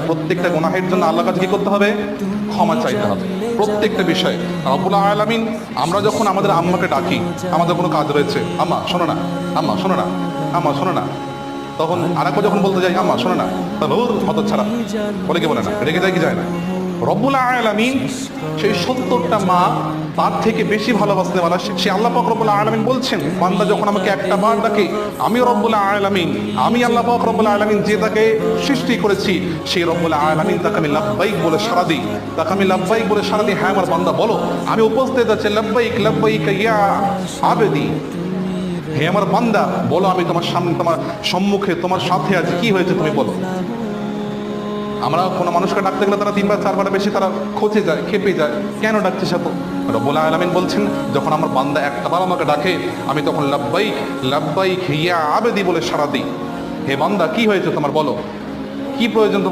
প্রত্যেকটা গুনাহের জন্য আল্লাহর কাছে কি করতে হবে? ক্ষমা চাইতে হবে প্রত্যেকটা বিষয়ে। রব্বুল আলামিন, আমরা যখন আমাদের আম্মাকে ডাকি, আমাদের কোনো কাজ রয়েছে, আম্মা শোনো না, আম্মা শোনো না, আম্মা শোনো না, তখন আরেকবার যখন বলতে যাই আম্মা শোনো না, তাহলে ওর হতচ্ছাড়া বলে কি বলে না, রেগে যায় কি যায় না? রব্বুল আলামিন সেই ৭০টা মা তার থেকে বেশি ভালোবাসতে বলা, সে আল্লাহ পাক রব্বুল আলামিন বলছেন, বান্দা যখন আমাকে একটা বার ডাকে, আমি রব্বুল আলামিন, আমি আল্লাহ পাক রব্বুল আলামিন যে তাকে সৃষ্টি করেছি, সেই রব্বুল আলামিন তাকে আমি লাব্বাইক বলে সাড়া দিই, তাকে আমি লাব্বাইক বলে সাড়া দিই, হ্যাঁ আমার বান্দা বলো, আমি উপস্থিত আছে, লাব্বাইক লাব্বাইক ইয়া আবেদি, হে আমার বান্দা বলো, আমি তোমার সামনে, তোমার সম্মুখে, তোমার সাথে আছি, কি হয়েছে তুমি বলো। আমরা কোনো মানুষকে ডাকতে গেলে তারা ৩ বার ৪ বার বেশি তারা খচে যায়, খেপে যায়, কেন ডাকছিস এত? রব্বুল আলামিন বলছেন, যখন আমার বান্দা একটা বার আমাকে ডাকে, আমি তখন লাব্বাইক লাব্বাইক ইয়া আবেদি বলে সাড়া দিই। হে বান্দা কি হয়েছে তোমার বলো, কি প্রয়োজন তোমার